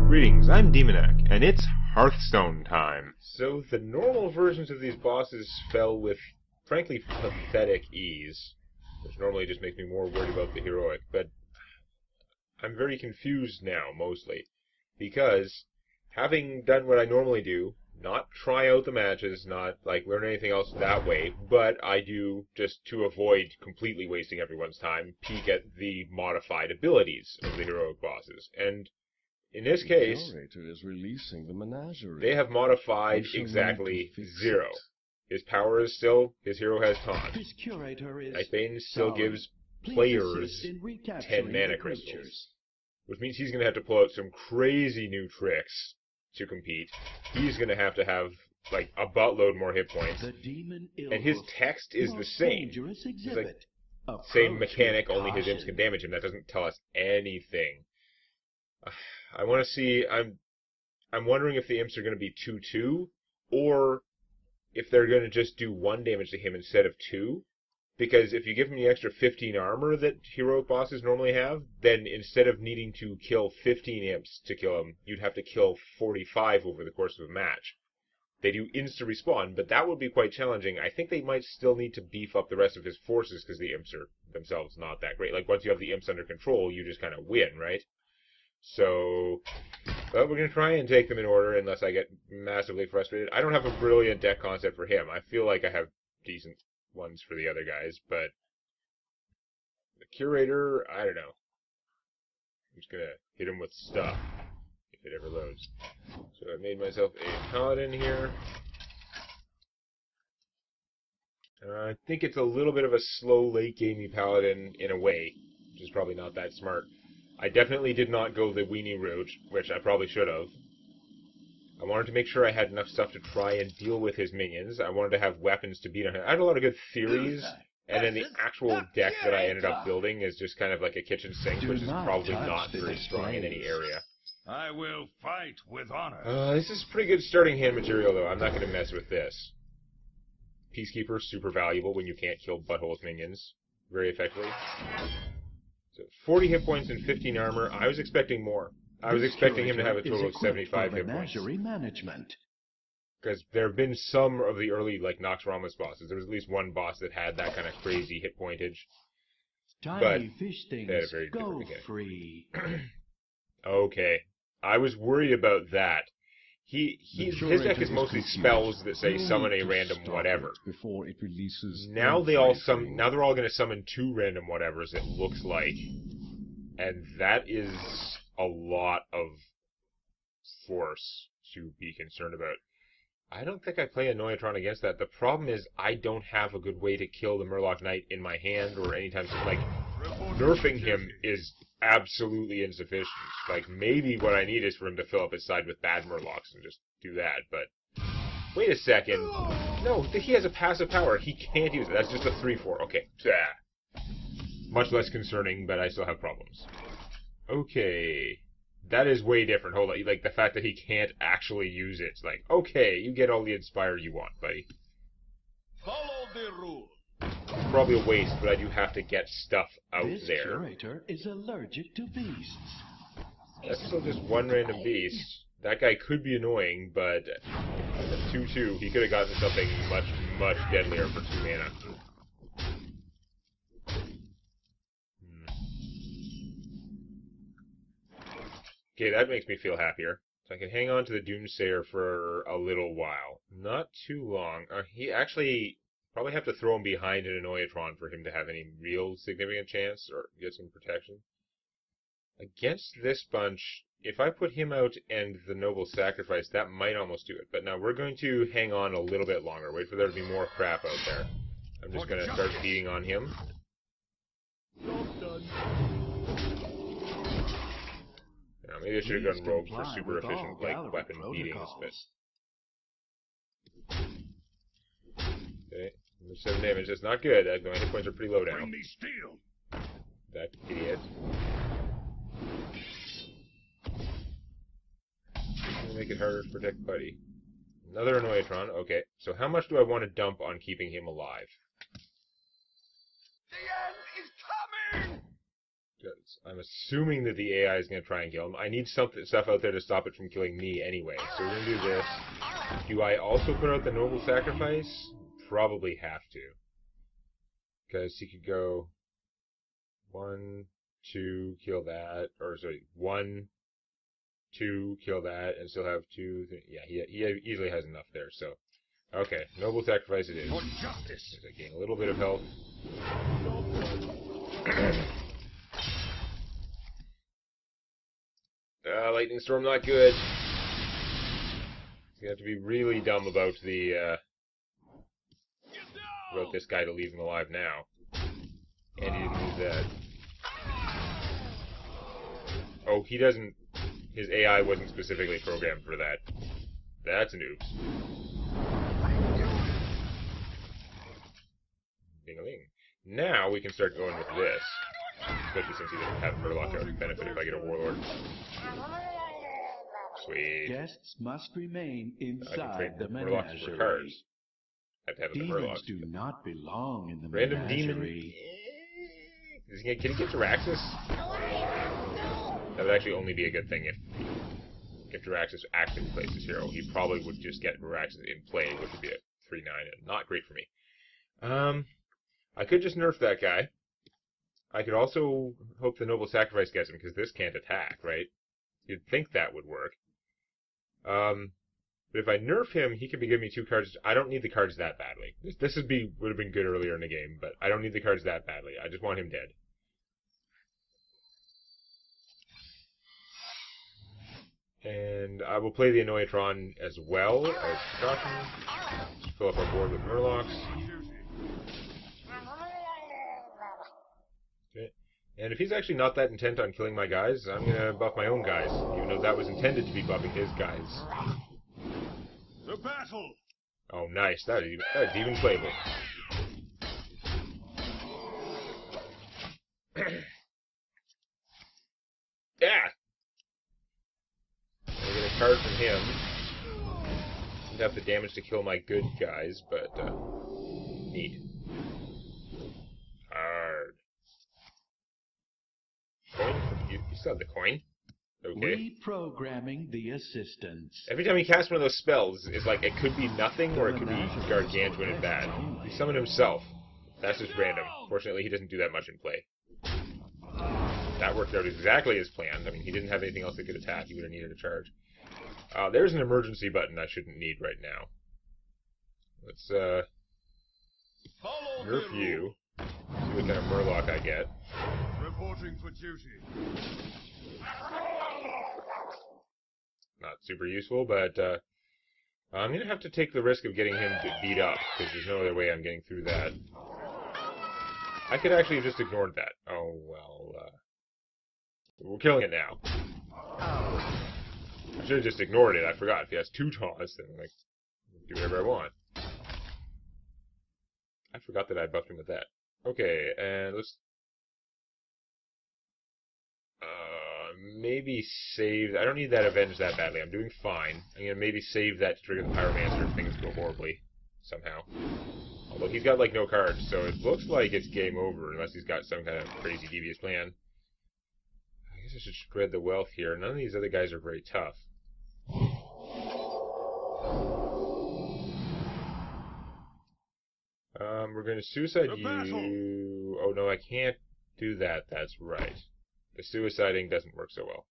Greetings, I'm Demonac, and it's Hearthstone time. So the normal versions of these bosses fell with, frankly, pathetic ease, which normally just makes me more worried about the heroic, but I'm very confused now, mostly, because having done what I normally do, not try out the matches, not learn anything else that way, but I do, just to avoid completely wasting everyone's time, peek at the modified abilities of the heroic bosses, and in this case, Curator is releasing the Menagerie. they have modified exactly 0. His power is still, his hero has taunt. His Curator is Bane still gives players 10 mana crystals, which means he's going to have to pull out some crazy new tricks to compete. He's going to have, a buttload more hit points. And his text is the same. It's same mechanic, only his imps can damage him. That doesn't tell us anything. I want to see, I'm wondering if the imps are going to be 2/2, or if they're going to just do 1 damage to him instead of 2. Because if you give him the extra 15 armor that heroic bosses normally have, then instead of needing to kill 15 imps to kill him, you'd have to kill 45 over the course of a match. They do insta-respawn, but that would be quite challenging. I think they might still need to beef up the rest of his forces, because the imps are themselves not that great. Once you have the imps under control, you just kind of win, right? So, but we're going to try and take them in order unless I get massively frustrated. I don't have a brilliant deck concept for him. I feel like I have decent ones for the other guys, but the Curator, I don't know. I'm just going to hit him with stuff, if it ever loads. So I made myself a Paladin here. I think it's a little bit of a slow late-gamey Paladin in a way, which is probably not that smart. I definitely did not go the weenie route, which I probably should have. I wanted to make sure I had enough stuff to try and deal with his minions. I wanted to have weapons to beat on him. I had a lot of good theories, and then the actual deck that I ended up building is just kind of like a kitchen sink, which is probably not very strong in any area. I will fight with honor. This is pretty good starting hand material, though. I'm not going to mess with this. Peacekeeper, super valuable when you can't kill buttholes minions very effectively. So 40 hit points and 15 armor. I was expecting more. I was expecting him to have a total of 75 hit points. Because there have been some of the early, Nox Ramos bosses. There was at least one boss that had that kind of crazy hit pointage. But they had a very different mechanic. Okay. I was worried about that. His deck is mostly spells that say summon a random whatever. Before it releases now they're all going to summon 2 random whatevers, it looks like. And that is a lot of force to be concerned about. I don't think I play a Noyatron against that. The problem is I don't have a good way to kill the Murloc Knight in my hand or anytime soon. Nerfing him is absolutely insufficient. Maybe what I need is for him to fill up his side with bad Murlocs and just do that, but wait a second. No, he has a passive power. He can't use it. That's just a 3/4. Okay. Much less concerning, but I still have problems. Okay. That is way different. Hold on. The fact that he can't actually use it. It's okay, you get all the Inspire you want, buddy. Follow the rule. Probably a waste, but I do have to get stuff out this there. Curator is allergic to beasts. That's still just one random beast. That guy could be annoying, but 2/2, he could have gotten something much, much deadlier for 2 mana. Okay, that makes me feel happier. So I can hang on to the Doomsayer for a little while. Not too long. He actually probably have to throw him behind an Noyatron for him to have any real significant chance or get some protection. Against this bunch, if I put him out and the Noble Sacrifice, that might almost do it. But now we're going to hang on a little bit longer. Wait for there to be more crap out there. I'm just going to start beating on him. Now, maybe I should have gone rogue for super efficient weapon beatings, but... Okay, 7 damage. That's not good. My hit points are pretty low now. Bring me steel. That idiot. Make it harder to protect Buddy. Another Noyatron. Okay, so how much do I want to dump on keeping him alive? The end is coming! I'm assuming that the AI is going to try and kill him. I need stuff out there to stop it from killing me anyway. So we're going to do this. Do I also put out the Noble Sacrifice? Probably have to. Because he could go 1, 2, kill that. Or, sorry, 1, 2, kill that, and still have 2, 3. Yeah, he easily has enough there, so. Okay, Noble Sacrifice it is. For justice. I gain a little bit of health. Lightning Storm not good. You have to be really dumb about about this guy to leave him alive now. And he didn't use that. Oh, he doesn't. His AI wasn't specifically programmed for that. That's an oops. Ding-a-ling. Now we can start going with this. Especially since he doesn't have Murloc, I would benefit if I get a Warlord. Sweet. Guests must remain I can inside trade the Murlocs for menagerie. cards. I have to have the Demons Murlocs. do not belong in the Random menagerie. demon. Can he get Jiraxxus? That would actually only be a good thing if Jiraxxus actually plays his hero. He probably would just get Jiraxxus in play, which would be a 3/9 and not great for me. I could just nerf that guy. I could also hope the Noble Sacrifice gets him, because this can't attack, right? You'd think that would work. But if I nerf him, he could be giving me 2 cards. I don't need the cards that badly. This would have been good earlier in the game, but I don't need the cards that badly. I just want him dead. And I will play the Annoyatron as well as precaution. Just fill up our board with Murlocs. Okay. And if he's actually not that intent on killing my guys, I'm going to buff my own guys, even though that was intended to be buffing his guys. The battle! Oh, nice. That is even playable. Yeah! I get a card from him. Didn't have the damage to kill my good guys, but, neat. Hard. Coin? You still have the coin? Okay. Reprogramming the assistants. Every time he casts one of those spells, it's like it could be nothing or it could be gargantuan and bad. He summoned himself. That's just random. Fortunately, he doesn't do that much in play. That worked out exactly as planned. I mean, he didn't have anything else that could attack. He would have needed a charge. There's an emergency button I shouldn't need right now. Let's, nerf you. See what kind of Murloc I get. Reporting for duty. Not super useful, but, I'm gonna have to take the risk of getting him beat up, because there's no other way I'm getting through that. I could actually have just ignored that. Oh, well, we're killing it now. I should have just ignored it. I forgot. If he has 2 taunts, then, like, do whatever I want. I forgot that I buffed him with that. Okay, and let's... maybe save... I don't need that Avenge that badly. I'm doing fine. I'm gonna maybe save that to trigger the Pyromancer if things go horribly. Somehow. Although he's got, like, no cards, so it looks like it's game over, unless he's got some kind of crazy devious plan. I guess I should spread the wealth here. None of these other guys are very tough. We're going to suicide you... Oh, no, I can't do that. That's right. The suiciding doesn't work so well.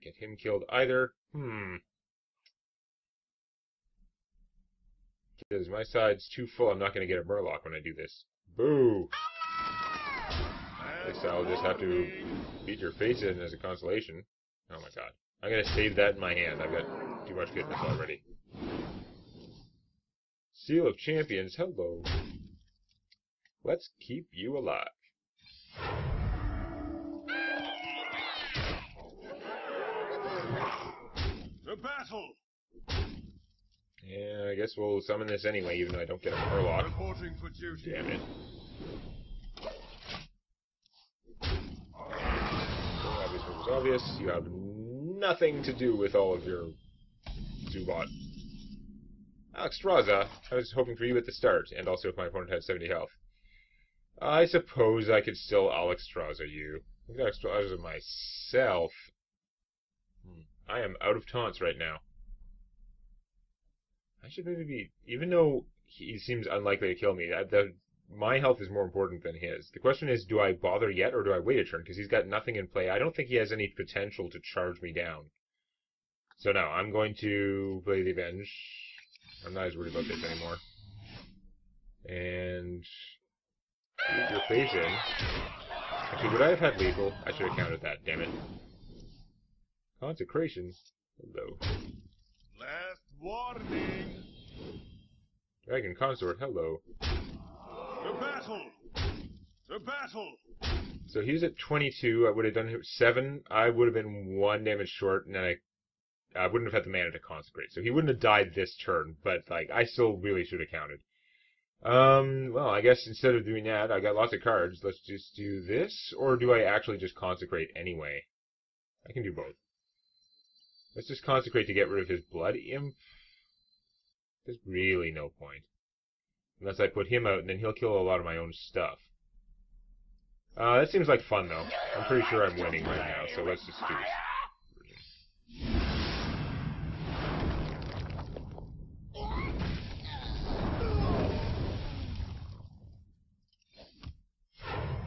Can't get him killed either. Because my side's too full. I'm not going to get a Murloc when I do this. Boo! I guess I'll just have to beat your face in as a consolation. Oh my god. I'm going to save that in my hand. I've got too much goodness already. Seal of Champions, hello. Let's keep you alive. The battle! Yeah, I guess we'll summon this anyway, even though I don't get a Murloc. Reporting for duty. Damn it. Obvious was obvious. You have nothing to do with all of your Zubot. Alex Straza, I was hoping for you at the start, and also if my opponent had 70 health. I suppose I could still Alexstrasza you. I could Alexstrasza myself. I am out of taunts right now. I should maybe be... Even though he seems unlikely to kill me, my health is more important than his. The question is, do I bother yet, or do I wait a turn? Because he's got nothing in play. I don't think he has any potential to charge me down. So no, I'm going to play the Avenge. I'm not as worried about this anymore. And... Your face in. Okay, would I have had lethal? I should have counted that, damn it. Consecration. Hello. Last warning. Dragon Consort, hello. The battle. The battle. So he's at 22. I would have done 7. I would have been 1 damage short, and then I wouldn't have had the mana to consecrate. So he wouldn't have died this turn, but like I still really should have counted. Well, I guess instead of doing that, I got lots of cards. Let's just do this, or do I actually just consecrate anyway? I can do both. Let's just consecrate to get rid of his blood imp. There's really no point. Unless I put him out, and then he'll kill a lot of my own stuff. That seems like fun, though. I'm pretty sure I'm winning right now, so let's just do this.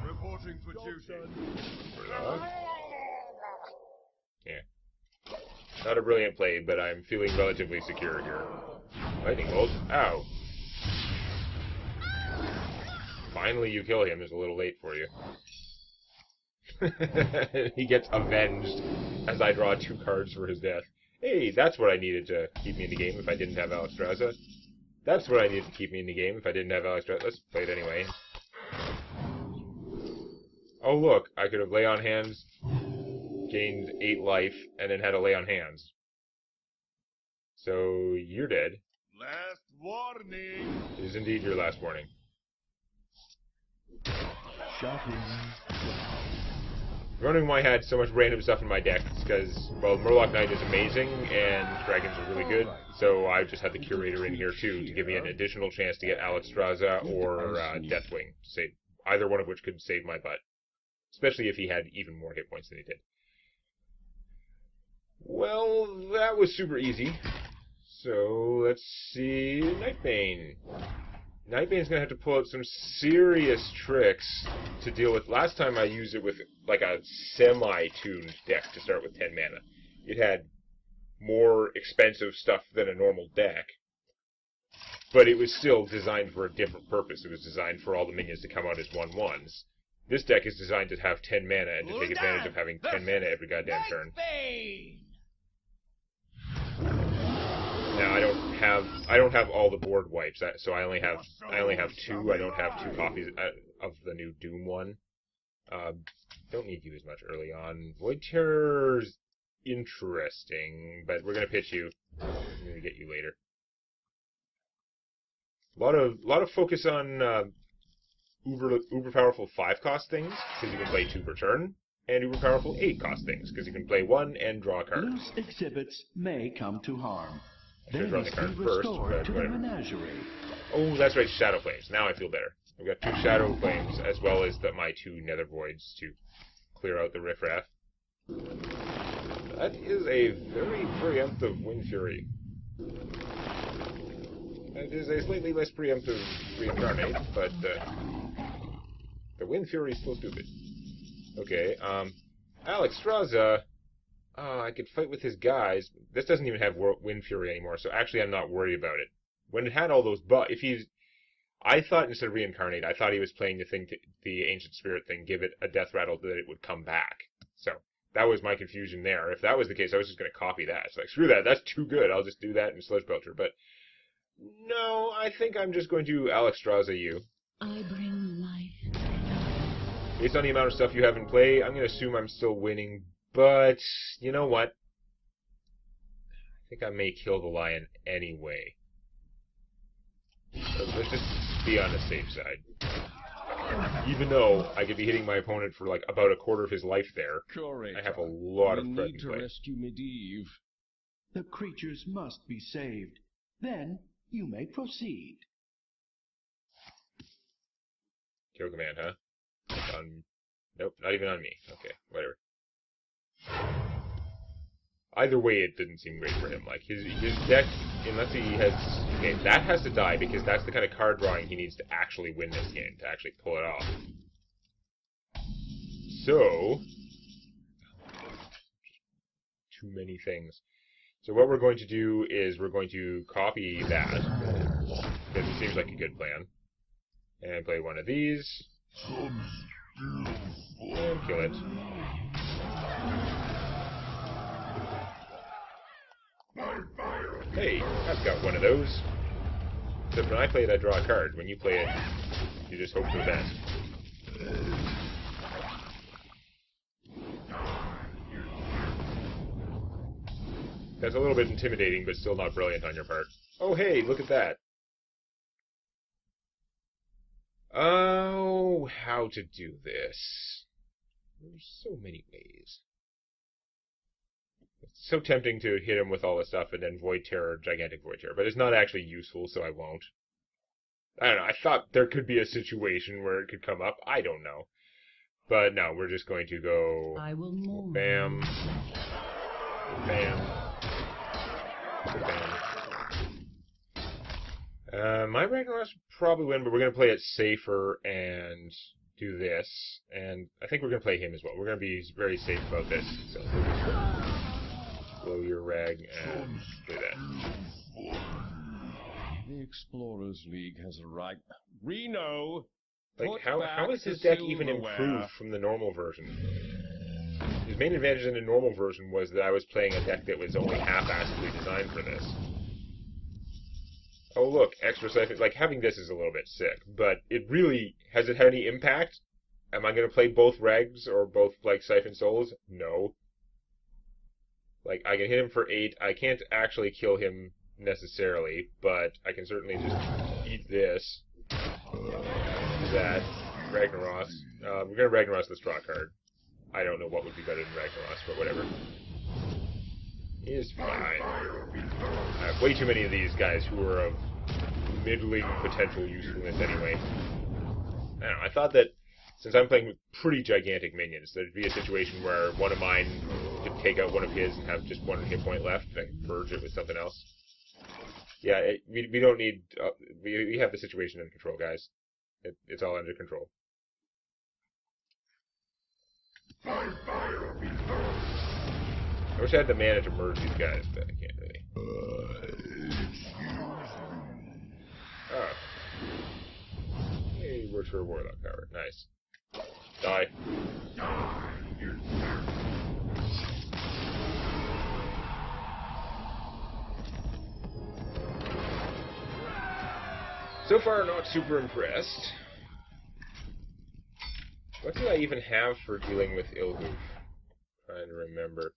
Reporting for duty. Yeah. Not a brilliant play, but I'm feeling relatively secure here. Lightning bolt. Ow. Finally you kill him. It's a little late for you. He gets avenged as I draw 2 cards for his death. Hey, that's what I needed to keep me in the game if I didn't have Alexstrasza. That's what I needed to keep me in the game if I didn't have Alexstrasza. Let's play it anyway. Oh look, I could have lay on hands, gained 8 life, and then had a lay on hands. So, you're dead. Last warning. It is indeed your last warning. Shutting. I'm wondering why I had so much random stuff in my deck. It's because, well, Murloc Knight is amazing, and Dragons are really good, so I just had the Curator in here too, to give me an additional chance to get Alexstrasza or Deathwing. Either one of which could save my butt. Especially if he had even more hit points than he did. Well, that was super easy. So, let's see... Nightbane. Nightbane's gonna have to pull out some serious tricks to deal with... Last time I used it with, like, a semi-tuned deck to start with 10 mana. It had more expensive stuff than a normal deck. But it was still designed for a different purpose. It was designed for all the minions to come out as 1/1s. This deck is designed to have 10 mana and to take advantage of having 10 mana every goddamn turn. Now I don't have all the board wipes, so I only have 2. I don't have 2 copies of the new Doom one. Don't need you as much early on. Void Terror's interesting, but we're gonna pitch you. I'm gonna get you later. A lot of focus on uber powerful 5-cost things, because you can play 2 per turn, and uber powerful 8-cost things, because you can play 1 and draw a card. Loose exhibits may come to harm. I should They draw the must card be first, restored but to the whatever. Menagerie. Oh, that's right, Shadow Flames. Now I feel better. I've got 2 Shadow Flames, as well as my 2 Nether Voids to clear out the riffraff. That is a very preemptive Wind Fury. That is a slightly less preemptive Reincarnate, but the Wind Fury is still stupid. Okay, Alexstrasza, I could fight with his guys. This doesn't even have Wind Fury anymore, so actually I'm not worried about it. When it had all those I thought instead of Reincarnate, I thought he was playing the Ancient Spirit thing, give it a Death Rattle that it would come back. So, that was my confusion there. If that was the case, I was just going to copy that. It's like, screw that, that's too good, I'll just do that in Sludge Belcher. But, no, I think I'm just going to Alexstrasza you. I bring life. Based on the amount of stuff you have in play, I'm going to assume I'm still winning, but, you know what? I think I may kill the lion anyway. So let's just be on the safe side. Even though I could be hitting my opponent for like about a quarter of his life there, Curator, I have a lot of we threat need in to play. rescue Medivh. The creatures must be saved. Then you may proceed. Kill command, huh? Nope, not even on me. Okay, whatever. Either way, it didn't seem great for him. Like, his deck, unless he has... Okay, that has to die, because that's the kind of card drawing he needs to actually win this game, to actually pull it off. So... Too many things. So what we're going to do is we're going to copy that, because it seems like a good plan, and play one of these, and kill it. Hey, I've got one of those. Except when I play it, I draw a card. When you play it, you just hope for the best. That's a little bit intimidating, but still not brilliant on your part. Oh, hey, look at that. Oh, how to do this. There's so many ways. It's so tempting to hit him with all this stuff and then Void Terror, Gigantic Void Terror, but it's not actually useful, so I won't. I don't know, I thought there could be a situation where it could come up. I don't know. But no, we're just going to go... I will move. Bam. Bam. Bam. My Ragnaros probably win, but we're going to play it safer and do this. And I think we're going to play him as well. We're going to be very safe about this. So blow your rag and do that. The Explorers League has a right. Reno! Like, how is his deck even improved from the normal version? His main advantage in the normal version was that I was playing a deck that was only half-assedly designed for this. Oh look, extra siphon. Like, having this is a little bit sick, but it really... Has it had any impact? Am I going to play both Regs or both, like, Siphon Souls? No. Like, I can hit him for 8. I can't actually kill him necessarily, but I can certainly just eat this. That. Ragnaros. We're going to Ragnaros this draw card. I don't know what would be better than Ragnaros, but whatever. Is fine. I have way too many of these guys who are of middling potential usefulness anyway. I don't know, I thought that since I'm playing with pretty gigantic minions, there'd be a situation where one of mine could take out one of his and have just one hit point left, and I could purge it with something else. Yeah, we don't need... we have the situation under control, guys. It's all under control. I wish I had the mana to merge these guys, but I can't really. Oh. Hey, works for a Warlock power. Nice. Die. So far, not super impressed. What do I even have for dealing with Ilhoof? Trying to remember.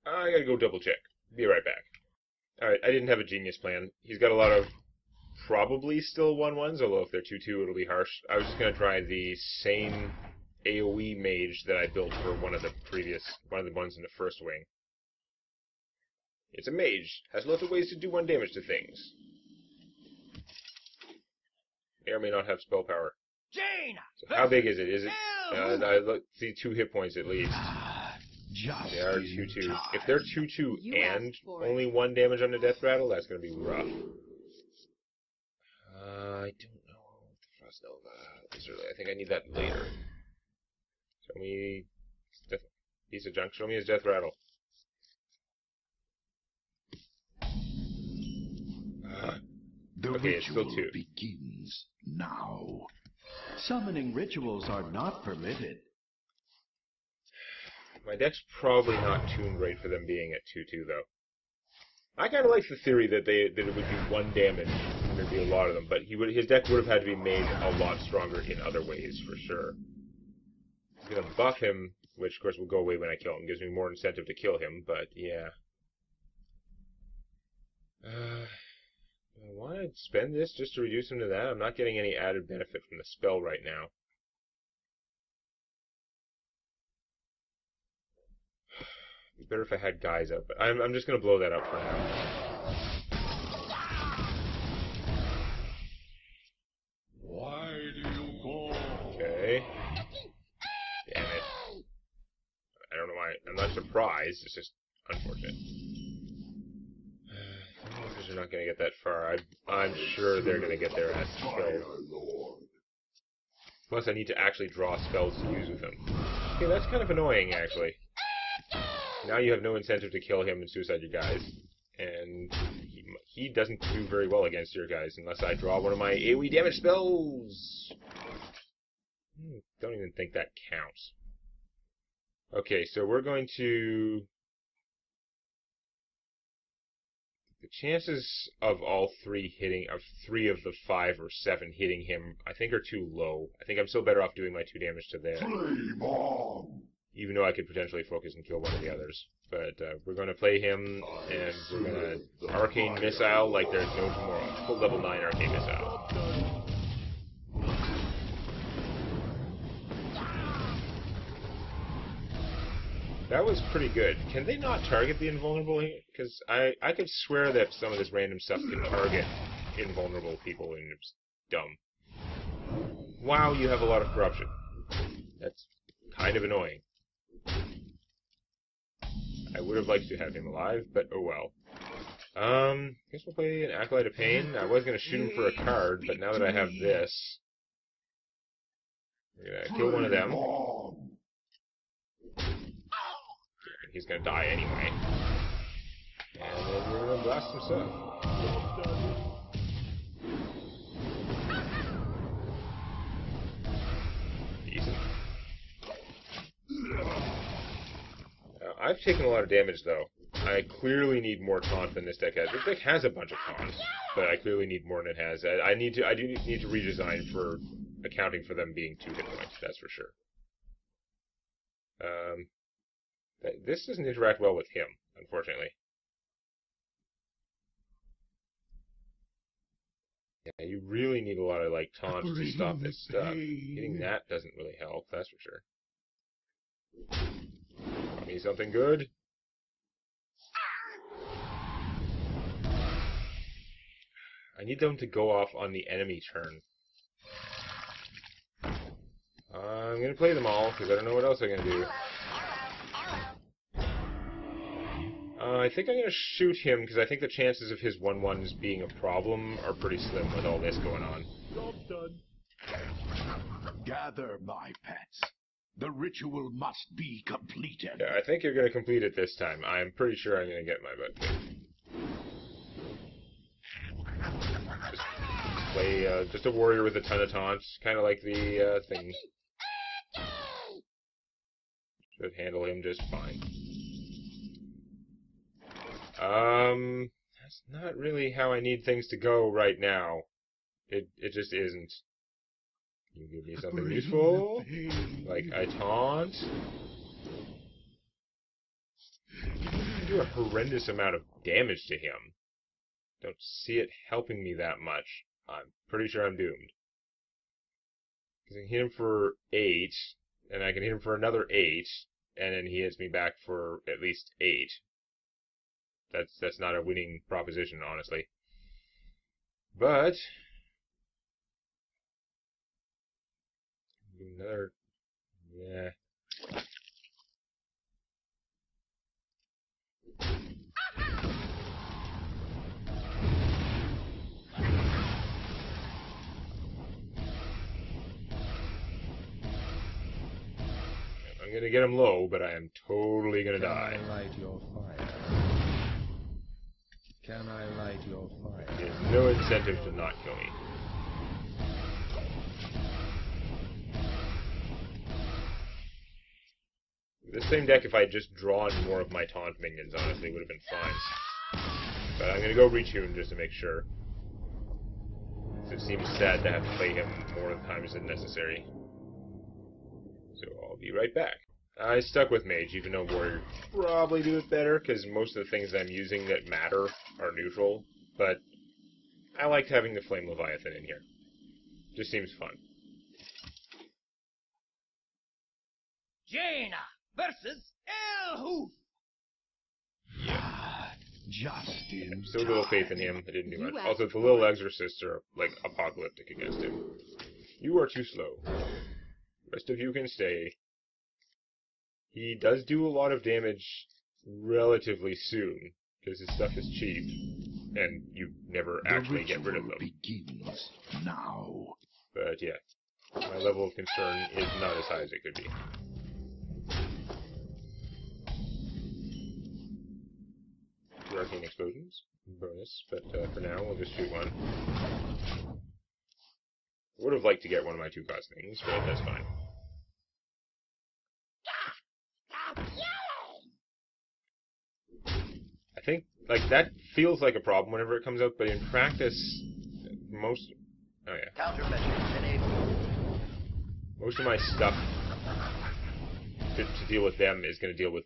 I gotta go double check. Be right back. Alright, I didn't have a genius plan. He's got a lot of probably still 1/1s, although if they're 2/2 it'll be harsh. I was just gonna try the same AoE mage that I built for one of the ones in the first wing. It's a mage. Has lots of ways to do 1 damage to things. May or may not have spell power. Jaina! So how big is it? Is it... I see 2 hit points at least. They are 2/2. If they're 2/2 and only 1 damage on the death rattle, that's going to be rough. I don't know the Frost Nova this early. I think I need that later. Show me... piece of junk. Show me his death rattle. Okay, it's still 2. Begins now. Summoning rituals are not permitted. My deck's probably not tuned right for them being at 2/2 though. I kind of like the theory that it would do 1 damage. There'd be a lot of them, but his deck would have had to be made a lot stronger in other ways for sure. I'm gonna buff him, which of course will go away when I kill him. Gives me more incentive to kill him, but yeah. I want to spend this just to reduce him to that. I'm not getting any added benefit from the spell right now. Be better if I had guys up, but I'm just gonna blow that up for now. Why do you go? Okay. Damn it. I don't know why. I'm not surprised. It's just unfortunate. The walkers are not going to get that far. I'm sure they're going to get their ass killed. Plus, I need to actually draw spells to use with them. Okay, that's kind of annoying, actually. Now you have no incentive to kill him and suicide your guys. And he doesn't do very well against your guys unless I draw one of my AoE damage spells. Don't even think that counts. Okay, so we're going to... The chances of all three hitting, of 3 of the 5 or 7 hitting him, I think are too low. I think I'm still better off doing my 2 damage to them. Even though I could potentially focus and kill one of the others. But we're going to play him, and we're going to Arcane Missile like there's no tomorrow. Full level 9 Arcane Missile. That was pretty good. Can they not target the invulnerable here? Because I could swear that some of this random stuff can target invulnerable people, and it's dumb. Wow, you have a lot of corruption. That's kind of annoying. I would have liked to have him alive, but oh well. Guess we'll play an Acolyte of Pain. I was going to shoot him for a card, but now that I have this... We're going to kill one of them. He's gonna die anyway. And then we're gonna blast some stuff. Decent. I've taken a lot of damage though. I clearly need more taunt than this deck has. This deck has a bunch of taunts, but I clearly need more than it has. I do need to redesign for accounting for them being 2 hit points, that's for sure. This doesn't interact well with him, unfortunately. Yeah, you really need a lot of, like, taunts to stop this stuff. Hitting that doesn't really help, that's for sure. Got me something good. I need them to go off on the enemy turn. I'm gonna play them all, because I don't know what else I'm gonna do. I think I'm going to shoot him, because I think the chances of his 1/1s being a problem are pretty slim with all this going on. Job done. Gather, my pets. The ritual must be completed. Yeah, I think you're going to complete it this time. I'm pretty sure I'm going to get my butt kicked. Just play just a warrior with a ton of taunts, kind of like the thing. Should handle him just fine. That's not really how I need things to go right now. It just isn't. Can you give me something useful? Like a taunt? I do a horrendous amount of damage to him. Don't see it helping me that much. I'm pretty sure I'm doomed. Because I can hit him for 8, and I can hit him for another 8, and then he hits me back for at least 8. That's not a winning proposition, honestly. But another, yeah. I'm gonna get him low, but I am totally gonna die. Can I light your fire? Can I light your fire? There's no incentive to not kill me. This same deck, if I had just drawn more of my taunt minions, honestly, would have been fine. But I'm gonna go retune just to make sure. It seems sad to have to play him more times than necessary. So I'll be right back. I stuck with Mage, even though Warrior probably do it better, because most of the things I'm using that matter are neutral, but I liked having the Flame Leviathan in here. Just seems fun. Jaina versus Elhoof. Just in Still a little faith in him. I didn't do much. Also, the little exorcists are, like, apocalyptic against him. You are too slow. The rest of you can stay. He does do a lot of damage relatively soon, because his stuff is cheap, and you never actually get rid of them. Begins now. But yeah, my level of concern is not as high as it could be. Two arcane explosions, bonus, but for now we'll just shoot one. Would have liked to get one of my 2-cost things, but that's fine. I think, like, that feels like a problem whenever it comes out, but in practice, most of my stuff to deal with them is going to deal with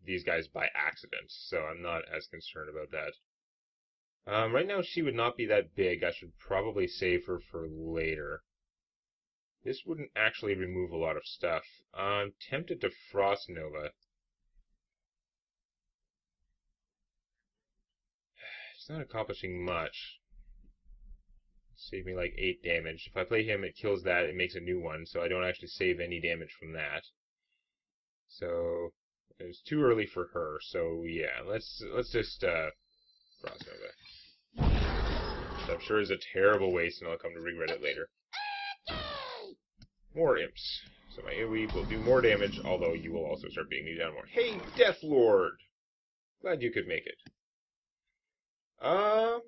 these guys by accident, so I'm not as concerned about that. Right now she would not be that big. I should probably save her for later. This wouldn't actually remove a lot of stuff. I'm tempted to Frost Nova. It's not accomplishing much. Save me like 8 damage. If I play him, it kills that, it makes a new one, so I don't actually save any damage from that. So it's too early for her, so yeah, let's just Frost Nova. Which I'm sure is a terrible waste, and I'll come to regret it later. More imps. So my AoE will do more damage, although you will also start beating me down more. Hey, Deathlord! Glad you could make it. I'm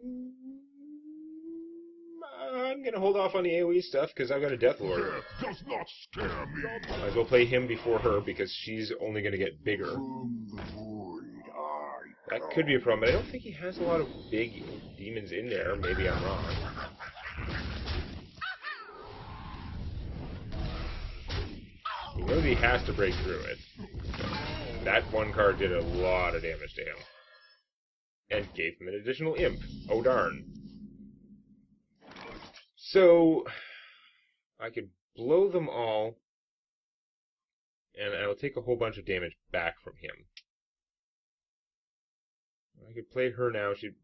gonna hold off on the AoE stuff because I've got a Deathlord. Death does not scare me. Might as well play him before her because she's only gonna get bigger. From the void I That could be a problem, but I don't think he has a lot of big demons in there. Maybe I'm wrong. He knows he has to break through it. That one card did a lot of damage to him. And gave him an additional imp. Oh darn. So, I could blow them all, and I'll take a whole bunch of damage back from him. I could play her now. She'd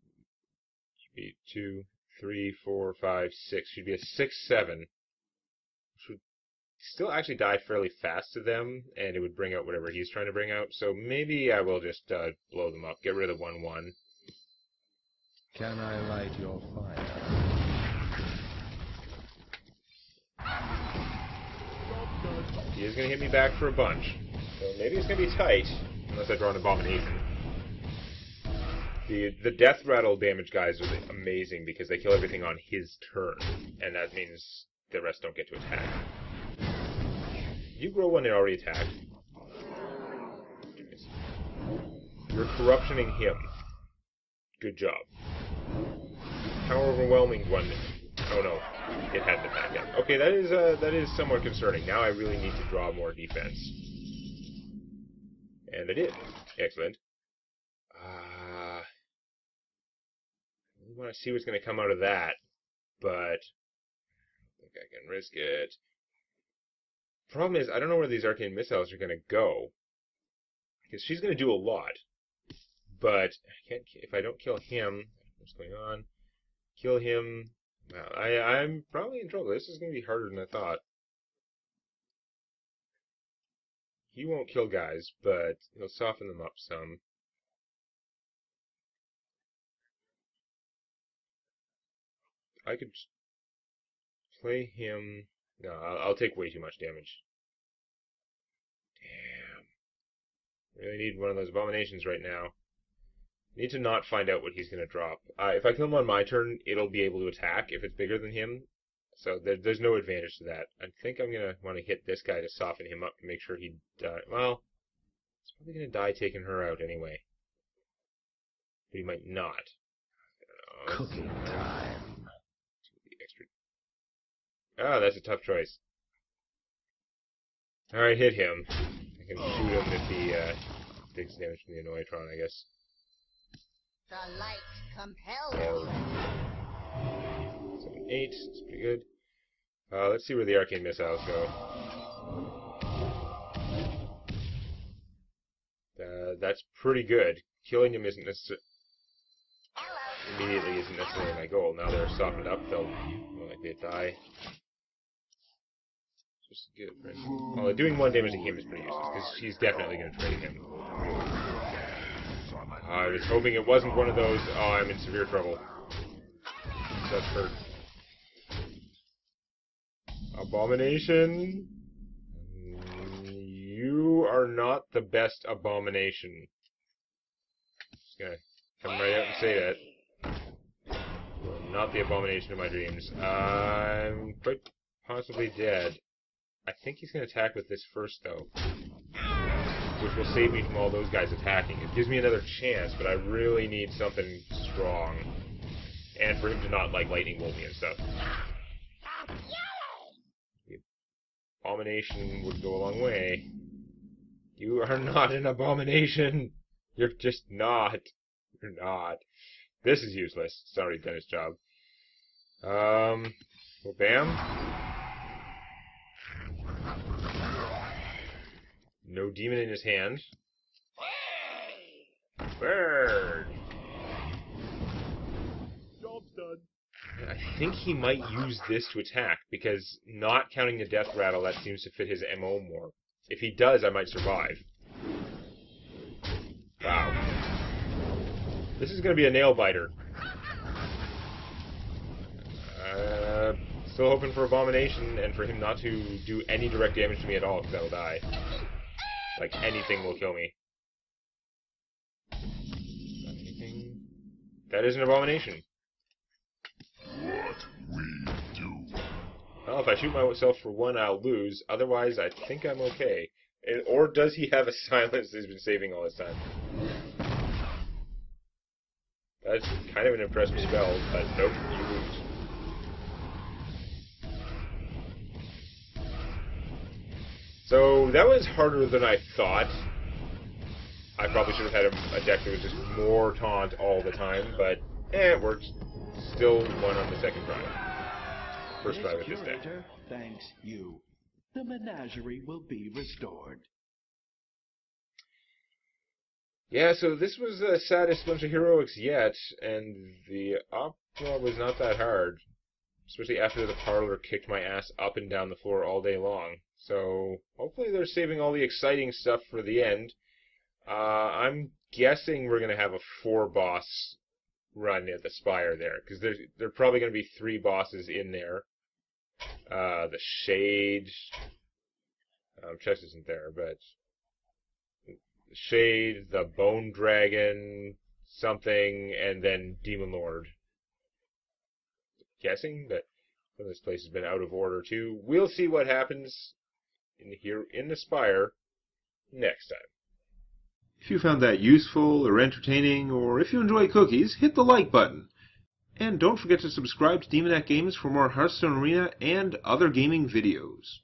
be 2, 3, 4, 5, 6. She'd be a 6/7. Which would still actually die fairly fast to them, and it would bring out whatever he's trying to bring out. So maybe I will just blow them up. Get rid of the 1/1. Can I light your fire? He is going to hit me back for a bunch. So maybe it's going to be tight, unless I draw an Abomination. The Death Rattle damage guys are amazing because they kill everything on his turn, and that means the rest don't get to attack. You grow when they're already attacked. You're corruptioning him. Good job. Power overwhelming one. Oh no, it hadn't attacked yet. Okay, that is somewhat concerning. Now I really need to draw more defense. And I did. Excellent. I want to see what's going to come out of that, but I think I can risk it. Problem is, I don't know where these arcane missiles are going to go, because she's going to do a lot. But I can't. If I don't kill him, what's going on? Kill him. Well, I'm probably in trouble. This is going to be harder than I thought. He won't kill guys, but he'll soften them up some. I could play him. No, I'll take way too much damage. Damn. Really need one of those abominations right now. Need to not find out what he's going to drop. If I kill him on my turn, it'll be able to attack if it's bigger than him. So there's no advantage to that. I think I'm going to want to hit this guy to soften him up to make sure he dies. Well, he's probably going to die taking her out anyway. But he might not. Cooking time. Ah, that's a tough choice. Alright, hit him. I can shoot him if he takes damage from the Annoytron, I guess. The light compels you. 7, 8, that's pretty good. Let's see where the arcane missiles go. That's pretty good. Killing him isn't necessarily... immediately isn't necessarily my goal. Now they're softened up, they'll more likely die. Just good for him. Well, doing 1 damage to him is pretty useless, because she's definitely going to trade him. I was hoping it wasn't one of those, oh, I'm in severe trouble. That's hurt. Abomination? You are not the best abomination. Just gonna come right out and say that. You're not the abomination of my dreams. I'm quite possibly dead. I think he's gonna attack with this first, though. Which will save me from all those guys attacking. It gives me another chance, but I really need something strong. And for him to not, like, lightning bolt me and stuff. The abomination would go a long way. You are not an abomination! You're just not. You're not. This is useless. It's already done its job. Well, bam. No demon in his hand. Bird! Job's done. I think he might use this to attack, because not counting the death rattle, that seems to fit his MO more. If he does, I might survive. Wow. This is going to be a nail-biter. Still hoping for Abomination, and for him not to do any direct damage to me at all, because that'll die. Like, anything will kill me. Anything? That is an Abomination. What we do. Well, if I shoot myself for 1, I'll lose. Otherwise, I think I'm okay. Or does he have a silence that he's been saving all this time? That's kind of an impressive spell, but nope, you lose. So, that was harder than I thought. I probably should have had a deck that was just more taunt all the time, but it works. Still won on the second try. First try with this deck. Curator thanks you. The Menagerie will be restored. Yeah, so this was the saddest bunch of heroics yet, and the opera was not that hard. Especially after the parlor kicked my ass up and down the floor all day long. So, hopefully they're saving all the exciting stuff for the end. I'm guessing we're going to have a 4-boss run at the Spire there, because there are probably going to be 3 bosses in there. The Shade... Chess isn't there, but... The Shade, the Bone Dragon, something, and then Demon Lord. Guessing, but this place has been out of order too. We'll see what happens in the Spire next time. If you found that useful or entertaining, or if you enjoy cookies, hit the like button. And don't forget to subscribe to Demonac Games for more Hearthstone Arena and other gaming videos.